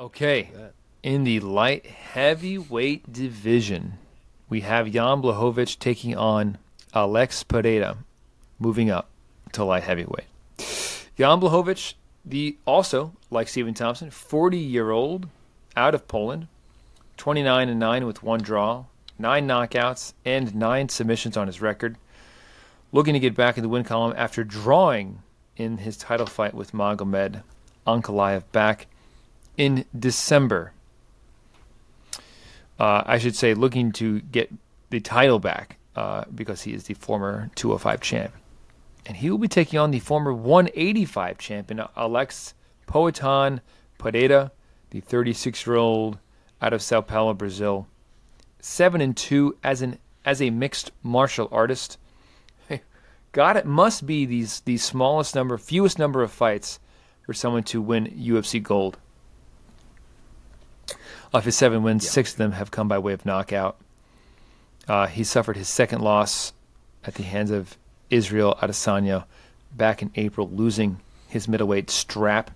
Okay, in the light heavyweight division, we have Jan Blachowicz taking on Alex Pereira, moving up to light heavyweight. Jan Blachowicz, also like Stephen Thompson, 40-year-old out of Poland, 29-9 with one draw, 9 knockouts, and 9 submissions on his record. Looking to get back in the win column after drawing in his title fight with Magomed Ankalaev back in December. I should say looking to get the title back because he is the former 205 champ. And he will be taking on the former 185 champion, Alex Poatan Pereira, the 36-year-old out of Sao Paulo, Brazil. 7-2 as a mixed martial artist. God, it must be the fewest number of fights for someone to win UFC gold. Of his 7 wins, 6 of them have come by way of knockout. He suffered his second loss at the hands of Israel Adesanya back in April, losing his middleweight strap.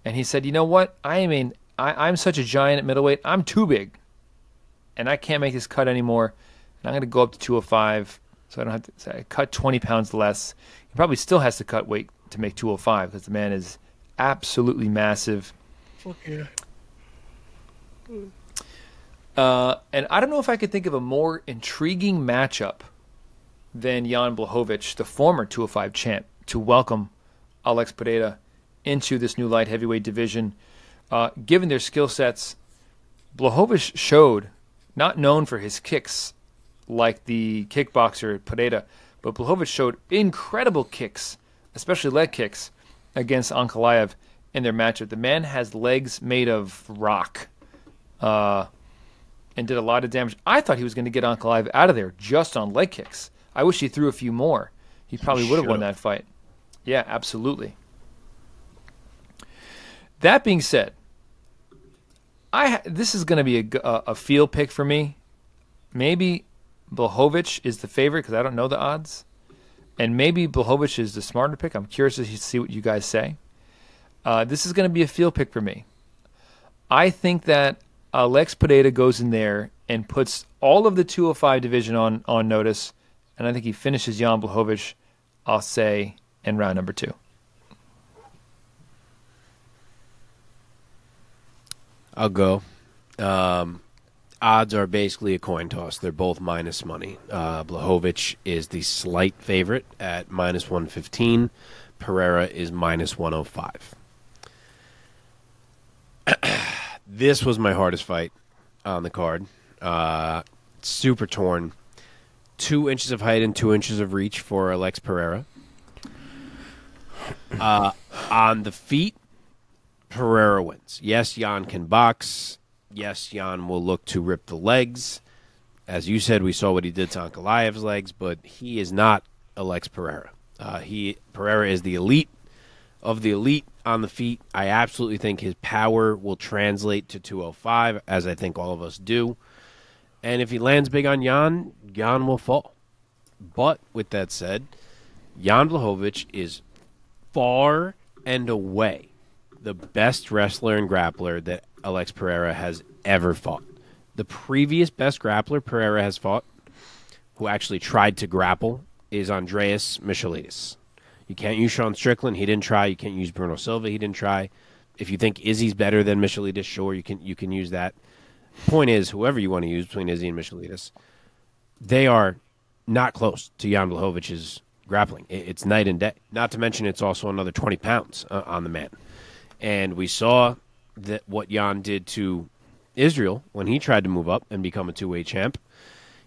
And he said, you know what? I'm such a giant at middleweight. I'm too big. And I can't make this cut anymore. And I'm going to go up to 205 so I don't have to say, cut 20 pounds less. He probably still has to cut weight to make 205 because the man is absolutely massive. Okay. And I don't know if I could think of a more intriguing matchup than Jan Blachowicz, the former 205 champ, to welcome Alex Pereira into this new light heavyweight division. Given their skill sets, Blachowicz showed, not known for his kicks like the kickboxer Pereira, but Blachowicz showed incredible kicks, especially leg kicks, against Ankalaev in their matchup. The man has legs made of rock. And did a lot of damage. I thought he was going to get Ankalaev out of there just on leg kicks. I wish he threw a few more. He probably would have won that fight. Yeah, absolutely. That being said, this is going to be a field pick for me. Maybe Blachowicz is the favorite because I don't know the odds. And maybe Blachowicz is the smarter pick. I'm curious to see what you guys say. This is going to be a field pick for me. I think that Alex Pereira goes in there and puts all of the 205 division on notice, and I think he finishes Jan Blachowicz, I'll say, in round number 2. I'll go. Odds are basically a coin toss. They're both minus money. Blachowicz is the slight favorite at minus 115. Pereira is minus 105. This was my hardest fight on the card. Super torn. 2 inches of height and 2 inches of reach for Alex Pereira. On the feet, Pereira wins. Yes, Jan can box. Yes, Jan will look to rip the legs. As you said, we saw what he did to Ankalaev's legs, but he is not Alex Pereira. Pereira is the elite of the elite on the feet. I absolutely think his power will translate to 205, as I think all of us do. And if he lands big on Jan will fall. But with that said, Jan Blachowicz is far and away the best wrestler and grappler that Alex Pereira has ever fought. The previous best grappler Pereira has fought, who actually tried to grapple, is Andreas Michailidis. You can't use Sean Strickland. He didn't try. You can't use Bruno Silva. He didn't try. If you think Izzy's better than Michailidis, sure, you can use that. Point is, whoever you want to use between Izzy and Michailidis, they are not close to Jan Blachowicz's grappling. It's night and day. Not to mention it's also another 20 pounds on the man. And we saw that what Jan did to Israel when he tried to move up and become a two-weight champ.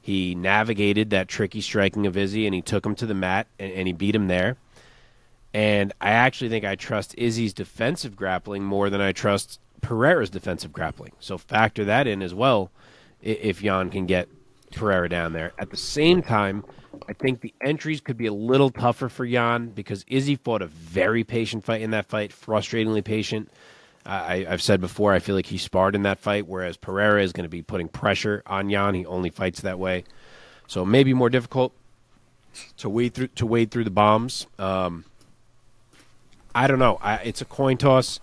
He navigated that tricky striking of Izzy, and he took him to the mat, and he beat him there. And I actually think I trust Izzy's defensive grappling more than I trust Pereira's defensive grappling. So factor that in as well if Jan can get Pereira down there. At the same time, I think the entries could be a little tougher for Jan because Izzy fought a very patient fight in that fight, frustratingly patient. I've said before, I feel like he sparred in that fight, whereas Pereira is going to be putting pressure on Jan. He only fights that way. So maybe more difficult to wade through the bombs. I don't know. It's a coin toss.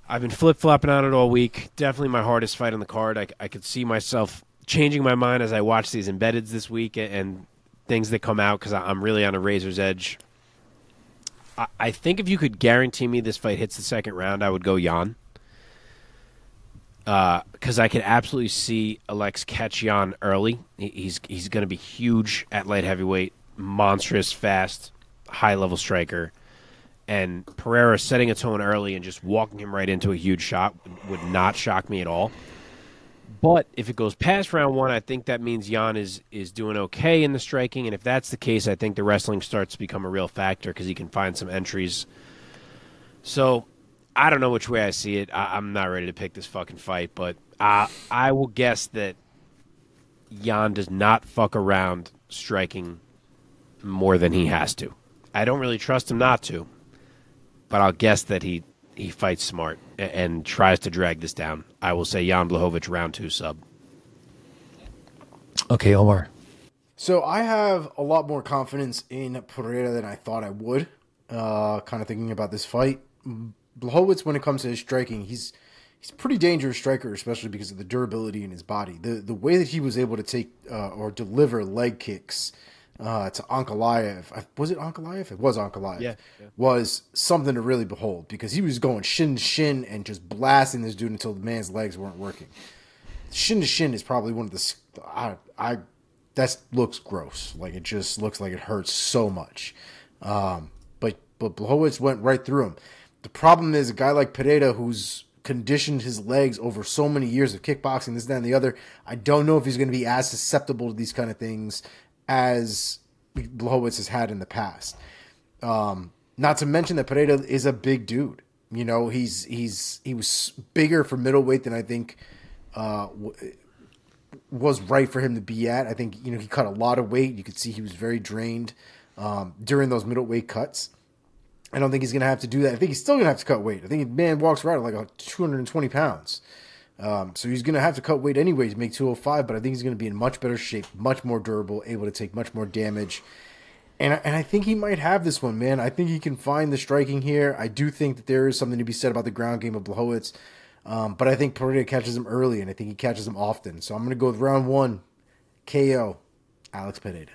I've been flip-flopping on it all week. Definitely my hardest fight on the card. I could see myself changing my mind as I watch these embeddeds this week and things that come out because I'm really on a razor's edge. I think if you could guarantee me this fight hits the second round, I would go Jan. Because I could absolutely see Alex catch Jan early. He's going to be huge at light heavyweight, monstrous, fast, high-level striker. And Pereira setting a tone early and just walking him right into a huge shot would not shock me at all. But if it goes past round one, I think that means Jan is doing okay in the striking. And if that's the case, I think the wrestling starts to become a real factor because he can find some entries. So I don't know which way I see it. I'm not ready to pick this fucking fight, but I will guess that Jan does not fuck around striking more than he has to. I don't really trust him not to, but I'll guess that he fights smart and tries to drag this down. I will say Jan Blachowicz round 2 sub. Okay, Omar. So I have a lot more confidence in Pereira than I thought I would. Kind of thinking about this fight. Blachowicz, when it comes to his striking, he's a pretty dangerous striker, especially because of the durability in his body. The way that he was able to take or deliver leg kicks to Ankalaev. Was it Ankalaev? It was Ankalaev. Yeah. Was something to really behold because he was going shin to shin and just blasting this dude until the man's legs weren't working. Shin to shin is probably one of the that looks gross. Like it just looks like it hurts so much. But Blachowicz went right through him. The problem is a guy like Pereira who's conditioned his legs over so many years of kickboxing, this, that, and the other. I don't know if he's going to be as susceptible to these kind of things as Blachowicz has had in the past. Not to mention that Pereira is a big dude. You know, he was bigger for middleweight than I think was right for him to be at. I think, you know, he cut a lot of weight. You could see he was very drained during those middleweight cuts. I don't think he's going to have to do that. I think he's still going to have to cut weight. I think the man walks around like 220 pounds. So he's going to have to cut weight anyway to make 205, but I think he's going to be in much better shape, much more durable, able to take much more damage. And I think he might have this one, man. I think he can find the striking here. I do think that there is something to be said about the ground game of Blachowicz. But I think Pereira catches him early, and I think he catches him often. So I'm going to go with round 1, KO, Alex Pereira.